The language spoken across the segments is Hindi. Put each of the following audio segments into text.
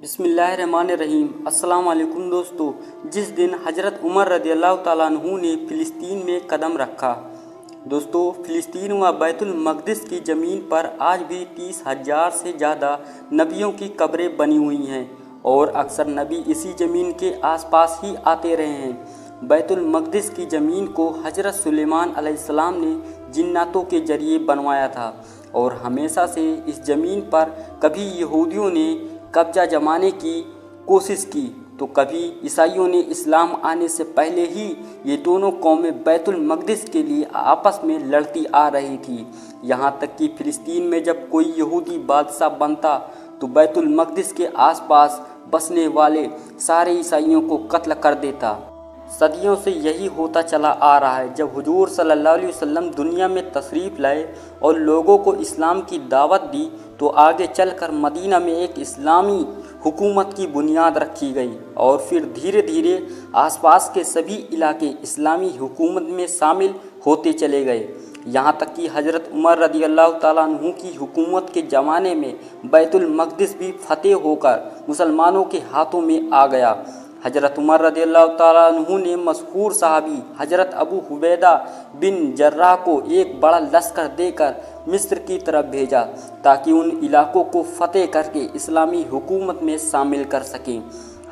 बिस्मिल्लाहिर्रहमानिर्रहीम। अस्सलाम वालेकुम दोस्तों। जिस दिन हज़रत उमर रज़ियल्लाहु ताला अन्हु ने फ़िलिस्तीन में कदम रखा, दोस्तों फ़िलिस्तीन व बैतुल मक़दिस की ज़मीन पर आज भी 30,000 से ज़्यादा नबियों की कब्रें बनी हुई हैं और अक्सर नबी इसी ज़मीन के आसपास ही आते रहे हैं। बैतुल मक़दिस की ज़मीन को हज़रत सुलेमान अलैहिस्सलाम ने जिन्नातों के ज़रिए बनवाया था और हमेशा से इस ज़मीन पर कभी यहूदियों ने कब्जा जमाने की कोशिश की तो कभी ईसाइयों ने इस्लाम आने से पहले ही ये दोनों कौमें बैतुल मक़दिस के लिए आपस में लड़ती आ रही थी। यहाँ तक कि फ़िलिस्तीन में जब कोई यहूदी बादशाह बनता तो बैतुल मक़दिस के आसपास बसने वाले सारे ईसाइयों को कत्ल कर देता। सदियों से यही होता चला आ रहा है। जब हुजूर सल्लल्लाहु अलैहि वसल्लम दुनिया में तशरीफ़ लाए और लोगों को इस्लाम की दावत दी तो आगे चलकर मदीना में एक इस्लामी हुकूमत की बुनियाद रखी गई और फिर धीरे धीरे आसपास के सभी इलाके इस्लामी हुकूमत में शामिल होते चले गए। यहाँ तक कि हज़रत उमर रज़ियल्लाहु ताला अन्हु की हुकूमत के ज़माने में बैतुल मक़दिस भी फ़तेह होकर मुसलमानों के हाथों में आ गया। हज़रत उमर रज़ियल्लाहु ताला अन्हु ने मशहूर सहाबी हज़रत अबू हुबैदा बिन जर्राह को एक बड़ा लश्कर देकर मिस्र की तरफ भेजा ताकि उन इलाकों को फ़तेह करके इस्लामी हुकूमत में शामिल कर सकें।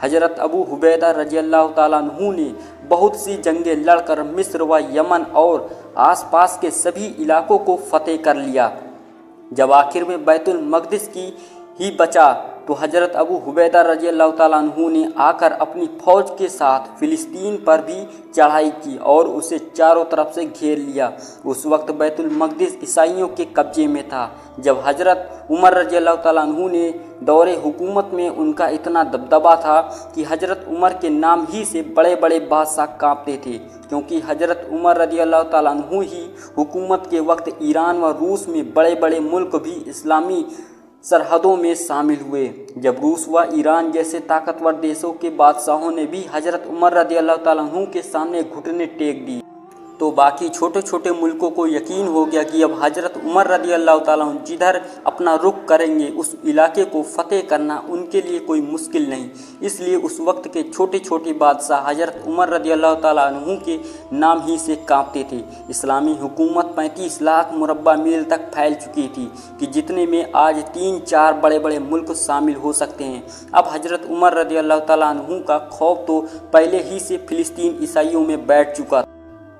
हज़रत अबू हुबैदा रज़ियल्लाहु ताला अन्हु ने बहुत सी जंगें लड़कर मिस्र व यमन और आसपास के सभी इलाकों को फ़तेह कर लिया। जब आखिर में बैतुल मक़दिस की ही बचा तो हज़रत अबू हुबैदा रज़ियल्लाहु ताला अन्हु ने आकर अपनी फ़ौज के साथ फ़िलिस्तीन पर भी चढ़ाई की और उसे चारों तरफ से घेर लिया। उस वक्त बैतुल मक़दिस ईसाइयों के कब्जे में था। जब हज़रत उमर रज़ियल्लाहु ताला अन्हु ने दौरे हुकूमत में उनका इतना दबदबा था कि हज़रत उमर के नाम ही से बड़े बड़े बादशाह काँपते थे, क्योंकि हज़रत उमर रज़ियल्लाहु ताला अन्हु ही हुकूमत के वक्त ईरान व रूस में बड़े बड़े मुल्क भी इस्लामी सरहदों में शामिल हुए। जब रूस व ईरान जैसे ताकतवर देशों के बादशाहों ने भी हज़रत उमर रज़ियल्लाहु ताला अन्हु के सामने घुटने टेक दी तो बाकी छोटे छोटे मुल्कों को यकीन हो गया कि अब हज़रत उमर रज़ियल्लाहु ताला अन्हु जिधर अपना रुख करेंगे उस इलाके को फ़तेह करना उनके लिए कोई मुश्किल नहीं। इसलिए उस वक्त के छोटे छोटे बादशाह हज़रत उमर रज़ियल्लाहु ताला अन्हु के नाम ही से काँपते थे। इस्लामी हुकूमत 35 लाख मुरब्बा मील तक फैल चुकी थी कि जितने में आज 3-4 बड़े बड़े मुल्क शामिल हो सकते हैं। अब हज़रत उमर रज़ियल्लाहु ताला अन्हु का खौफ तो पहले ही से फ़िलिस्तीन ईसाइयों में बैठ चुका।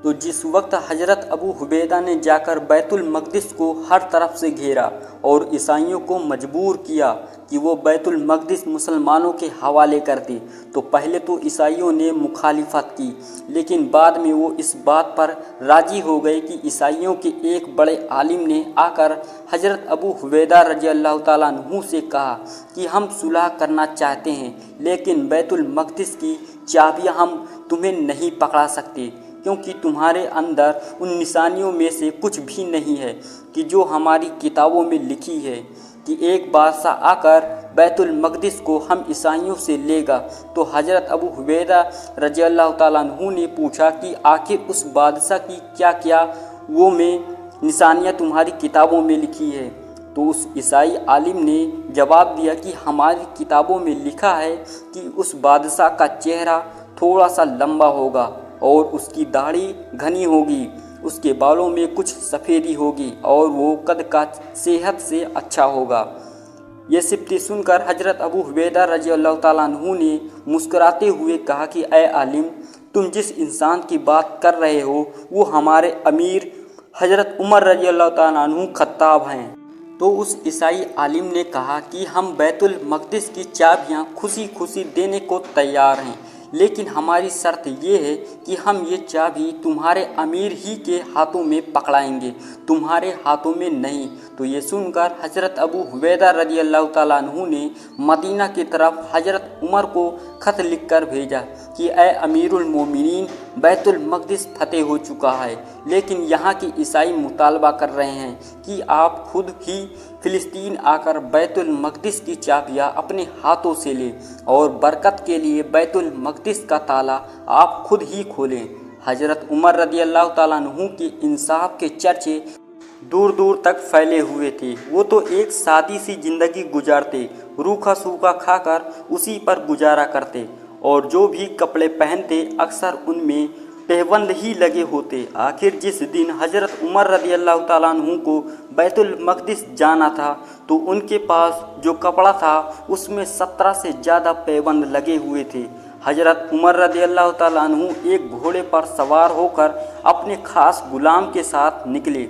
तो जिस वक्त हज़रत अबू हुबैदा ने जाकर बैतुल मक़दिस को हर तरफ से घेरा और ईसाइयों को मजबूर किया कि वो बैतुल मक़दिस मुसलमानों के हवाले कर दे, तो पहले तो ईसाइयों ने मुखालिफत की, लेकिन बाद में वो इस बात पर राज़ी हो गए कि ईसाइयों के एक बड़े आलिम ने आकर हज़रत अबू हुबैदा रज़ियल्लाहु ताला अन्हु से कहा कि हम सुलह करना चाहते हैं, लेकिन बैतुल मक़दिस की चाबियाँ हम तुम्हें नहीं पकड़ा सकते, क्योंकि तुम्हारे अंदर उन निशानियों में से कुछ भी नहीं है कि जो हमारी किताबों में लिखी है कि एक बादशाह आकर बैतुल मक़दिस को हम ईसाइयों से लेगा। तो हज़रत अबू हुबैदा रज़ियल्लाहु ताला अन्हु ने पूछा कि आखिर उस बादशाह की क्या क्या वो में निशानियाँ तुम्हारी किताबों में लिखी है। तो उस ईसाई आलिम ने जवाब दिया कि हमारी किताबों में लिखा है कि उस बादशाह का चेहरा थोड़ा सा लंबा होगा और उसकी दाढ़ी घनी होगी, उसके बालों में कुछ सफ़ेदी होगी और वो कद का सेहत से अच्छा होगा। ये सिफ़तें सुनकर हज़रत अबू हुबैदा रज़ियल्लाहु ताला अन्हु ने मुस्कुराते हुए कहा कि ए आलिम, तुम जिस इंसान की बात कर रहे हो वो हमारे अमीर हज़रत उमर रज़ियल्लाहु ताला अन्हु खत्ताब हैं। तो उस ईसाई आलिम ने कहा कि हम बैतुल मक़दिस की चाबियाँ खुशी खुशी देने को तैयार हैं, लेकिन हमारी शर्त ये है कि हम ये चाबी तुम्हारे अमीर ही के हाथों में पकड़ाएंगे, तुम्हारे हाथों में नहीं। तो ये सुनकर हज़रत अबू हुबैदा रज़ियल्लाहु ताला अन्हु ने मदीना की तरफ हज़रत उमर को ख़त लिखकर भेजा कि ए अमीरुल मोमिनीन, बैतुल मक़दिस फ़तेह हो चुका है, लेकिन यहाँ के ईसाई मुतालबा कर रहे हैं कि आप खुद ही फ़िलिस्तीन आकर बैतुल मक़दिस की चाबियाँ अपने हाथों से लें और बरकत के लिए बैतुल मक़दिस का ताला आप खुद ही खोलें। हज़रत उमर रज़ियल्लाहु ताला अन्हु के इंसाफ के चर्चे दूर दूर तक फैले हुए थे। वो तो एक सादी सी ज़िंदगी गुजारते, रूखा सूखा खाकर उसी पर गुजारा करते और जो भी कपड़े पहनते अक्सर उनमें पैबंद ही लगे होते। आखिर जिस दिन हज़रत उमर रज़ी अल्लाह ताला अन्हु को बैतुल मक़दिस जाना था तो उनके पास जो कपड़ा था उसमें 17 से ज़्यादा पैबंद लगे हुए थे। हज़रत उमर रज़ी अल्लाह ताला अन्हु एक घोड़े पर सवार होकर अपने ख़ास गुलाम के साथ निकले।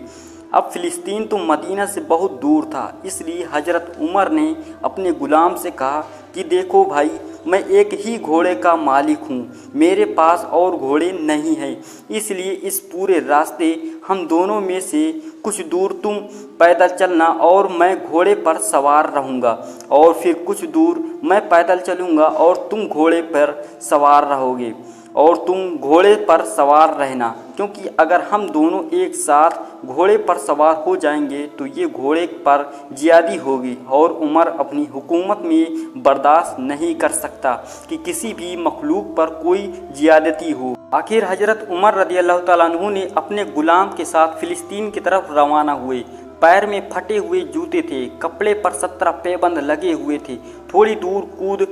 अब फ़िलिस्तीन तो मदीना से बहुत दूर था, इसलिए हज़रत उमर ने अपने गुलाम से कहा कि देखो भाई, मैं एक ही घोड़े का मालिक हूँ, मेरे पास और घोड़े नहीं हैं, इसलिए इस पूरे रास्ते हम दोनों में से कुछ दूर तुम पैदल चलना और मैं घोड़े पर सवार रहूँगा और फिर कुछ दूर मैं पैदल चलूँगा और तुम घोड़े पर सवार रहोगे और तुम घोड़े पर सवार रहना, क्योंकि अगर हम दोनों एक साथ घोड़े पर सवार हो जाएंगे तो ये घोड़े पर ज़्यादती होगी और उमर अपनी हुकूमत में बर्दाश्त नहीं कर सकता कि किसी भी मखलूक पर कोई ज़्यादती हो। आखिर हज़रत उमर रज़ी अल्लाह ताला अन्हु ने अपने गुलाम के साथ फ़िलिस्तीन की तरफ रवाना हुए। पैर में फटे हुए जूते थे, कपड़े पर 17 पैबंद लगे हुए थे। थोड़ी दूर कूद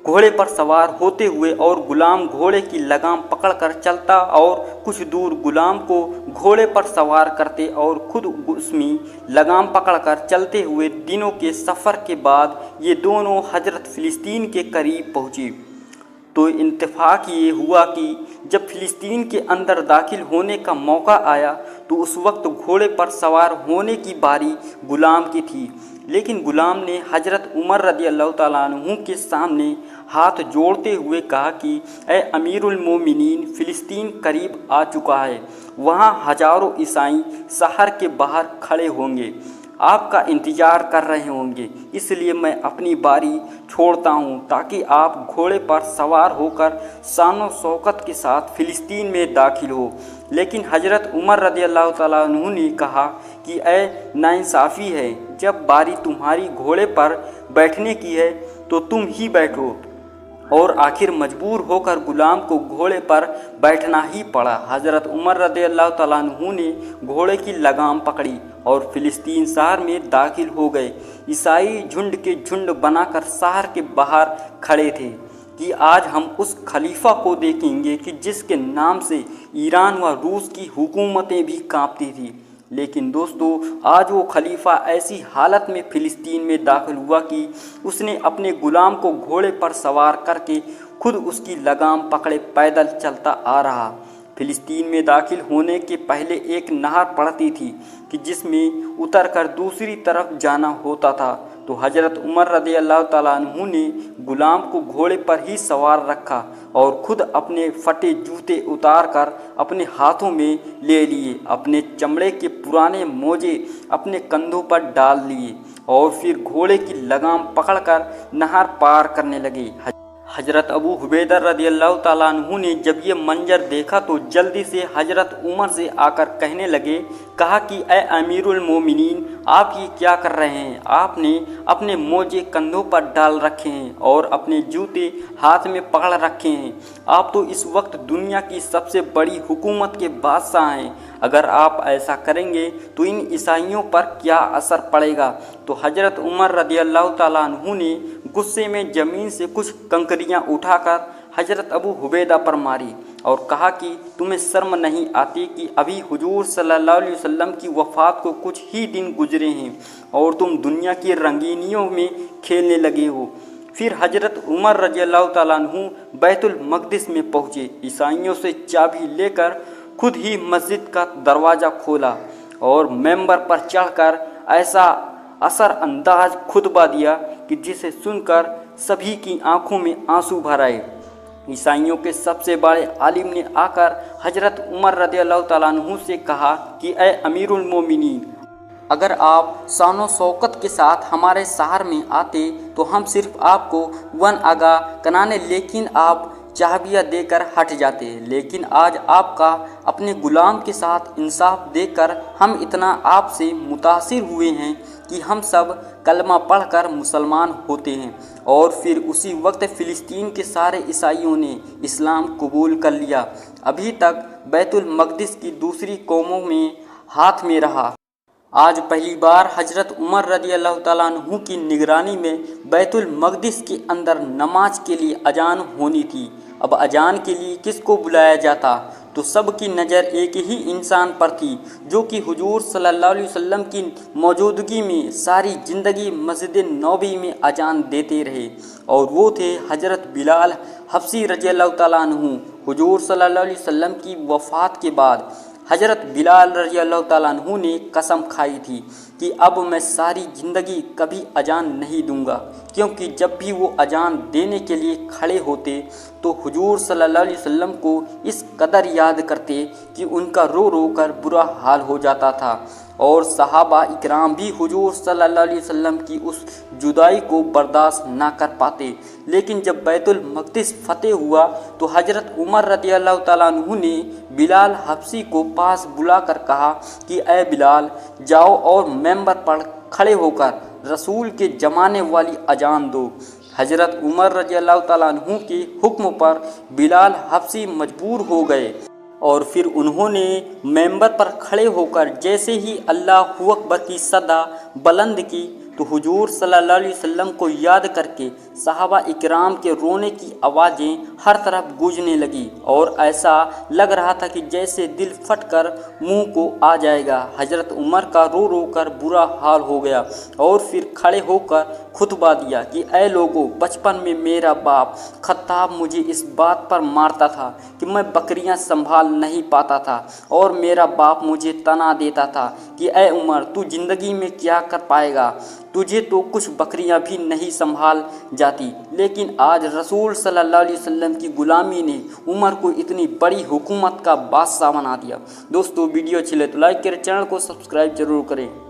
घोड़े पर सवार होते हुए और गुलाम घोड़े की लगाम पकड़कर चलता और कुछ दूर गुलाम को घोड़े पर सवार करते और खुद उसमें लगाम पकड़कर चलते हुए दिनों के सफ़र के बाद ये दोनों हज़रत फ़िलिस्तीन के करीब पहुँचे। तो इत्तेफाक ये हुआ कि जब फ़िलिस्तीन के अंदर दाखिल होने का मौका आया तो उस वक्त घोड़े पर सवार होने की बारी गुलाम की थी, लेकिन गुलाम ने हज़रत उमर रज़ी अल्लाह ताला अन्हु के सामने हाथ जोड़ते हुए कहा कि ए अमीरुल मोमिनीन, फ़िलिस्तीन करीब आ चुका है, वहाँ हज़ारों ईसाई शहर के बाहर खड़े होंगे, आपका इंतज़ार कर रहे होंगे, इसलिए मैं अपनी बारी छोड़ता हूँ ताकि आप घोड़े पर सवार होकर शान शौकत के साथ फ़िलिस्तीन में दाखिल हो। लेकिन हज़रत उमर रज़ी अल्लाह ताला अन्हु ने कहा कि ए नाइंसाफ़ी है, जब बारी तुम्हारी घोड़े पर बैठने की है तो तुम ही बैठो, और आखिर मजबूर होकर गुलाम को घोड़े पर बैठना ही पड़ा। हज़रत उमर रज़ी अल्लाह ताला अन्हु ने घोड़े की लगाम पकड़ी और फ़िलिस्तीन शहर में दाखिल हो गए। ईसाई झुंड के झुंड बनाकर शहर के बाहर खड़े थे कि आज हम उस खलीफा को देखेंगे कि जिसके नाम से ईरान व रूस की हुकूमतें भी कांपती थी। लेकिन दोस्तों, आज वो खलीफा ऐसी हालत में फ़िलिस्तीन में दाखिल हुआ कि उसने अपने गुलाम को घोड़े पर सवार करके खुद उसकी लगाम पकड़े पैदल चलता आ रहा। फ़िलिस्तीन में दाखिल होने के पहले एक नहर पड़ती थी कि जिसमें उतरकर दूसरी तरफ जाना होता था। तो हज़रत उमर रज़ी अल्लाह ताला अन्हु ने गुलाम को घोड़े पर ही सवार रखा और खुद अपने फटे जूते उतार कर अपने हाथों में ले लिए, अपने चमड़े के पुराने मोजे अपने कंधों पर डाल लिए और फिर घोड़े की लगाम पकड़कर नहर पार करने लगे। हज़रत अबू हुबैदा रज़ी अल्लाह ताला अन्हु ने जब ये मंजर देखा तो जल्दी से हज़रत उमर से आकर कहने लगे, कहा कि ए अमीरुल मोमिनीन, आप ये क्या कर रहे हैं? आपने अपने मोजे कंधों पर डाल रखे हैं और अपने जूते हाथ में पकड़ रखे हैं। आप तो इस वक्त दुनिया की सबसे बड़ी हुकूमत के बादशाह हैं। अगर आप ऐसा करेंगे तो इन ईसाइयों पर क्या असर पड़ेगा? तो हज़रत उमर रज़ी अल्लाह ताला अन्हु ने गुस्से में ज़मीन से कुछ कंकरियाँ उठाकर हज़रत अबू हुबैदा पर मारी और कहा कि तुम्हें शर्म नहीं आती कि अभी हुजूर सल्लल्लाहु अलैहि वसल्लम की वफ़ात को कुछ ही दिन गुजरे हैं और तुम दुनिया की रंगीनियों में खेलने लगे हो। फिर हज़रत उमर रज़ी अल्लाह ताला अन्हु बैतुल मक़दिस में पहुँचे, ईसाइयों से चाबी लेकर खुद ही मस्जिद का दरवाज़ा खोला और मेंबर पर चढ़कर ऐसा असर अंदाज खुतबा दिया कि जिसे सुनकर सभी की आंखों में आंसू भर आए। ईसाइयों के सबसे बड़े आलिम ने आकर हज़रत उमर रज़ी अल्लाह ताला अन्हु से कहा कि ए अमीरुल मोमिनीन, अगर आप शान शौकत के साथ हमारे शहर में आते तो हम सिर्फ आपको वन आगा कराने, लेकिन आप चाबियाँ देकर हट जाते। लेकिन आज आपका अपने गुलाम के साथ इंसाफ देकर हम इतना आपसे मुतासिर हुए हैं कि हम सब कलमा पढ़कर मुसलमान होते हैं। और फिर उसी वक्त फ़िलिस्तीन के सारे ईसाइयों ने इस्लाम कबूल कर लिया। अभी तक बैतुल मक़दिस की दूसरी कौमों में हाथ में रहा। आज पहली बार हजरत उमर रज़ी अल्लाह ताला अन्हु की निगरानी में बैतुल मक़दिस के अंदर नमाज के लिए अजान होनी थी। अब अजान के लिए किसको बुलाया जाता, तो सबकी नज़र एक ही इंसान पर थी जो कि हुजूर सल्लल्लाहु अलैहि वसल्लम की मौजूदगी में सारी ज़िंदगी मस्जिद नबवी में अजान देते रहे, और वो थे हजरत बिलाल हबशी रज़ी अल्लाह ताला अन्हु। हुजूर सल्लल्लाहु अलैहि वसल्लम की वफ़ात के बाद हजरत बिलाल रज़ी अल्लाह ताला अन्हु ने कसम खाई थी कि अब मैं सारी ज़िंदगी कभी अजान नहीं दूंगा, क्योंकि जब भी वो अजान देने के लिए खड़े होते तो हुजूर सल्लल्लाहु अलैहि वसल्लम को इस कदर याद करते कि उनका रो रो कर बुरा हाल हो जाता था, और सहाबा इकराम भी हुजूर सल्लल्लाहु अलैहि वसल्लम की उस जुदाई को बर्दाश्त ना कर पाते। लेकिन जब बैतुल मक़दिस फतेह हुआ तो हजरत उमर रज़ी अल्लाह ताला अन्हु ने बिलाल हबशी को पास बुलाकर कहा कि ए बिलाल, जाओ और मेंबर पर खड़े होकर रसूल के ज़माने वाली अजान दो। हजरत उमर रज़ी अल्लाह ताला अन्हु के हुक्म पर बिलाल हबशी मजबूर हो गए, और फिर उन्होंने मेंबर पर खड़े होकर जैसे ही अल्लाहु अकबर की सदा बुलंद की तो हुजूर सल्लल्लाहु अलैहि वसल्लम को याद करके सहाबा इकराम के रोने की आवाज़ें हर तरफ गूंजने लगी, और ऐसा लग रहा था कि जैसे दिल फटकर मुंह को आ जाएगा। हजरत उमर का रो रो कर बुरा हाल हो गया, और फिर खड़े होकर खुतबा दिया कि ऐ लोगों, बचपन में मेरा बाप खत्ताब मुझे इस बात पर मारता था कि मैं बकरियां संभाल नहीं पाता था, और मेरा बाप मुझे तना देता था कि ऐ उमर, तू ज़िंदगी में क्या कर पाएगा, तुझे तो कुछ बकरियां भी नहीं संभाल जाती। लेकिन आज रसूल सल्लल्लाहु अलैहि वसल्लम की गुलामी ने उमर को इतनी बड़ी हुकूमत का बादशाह बना दिया। दोस्तों, वीडियो अच्छी लगे तो लाइक करें, चैनल को सब्सक्राइब जरूर करें।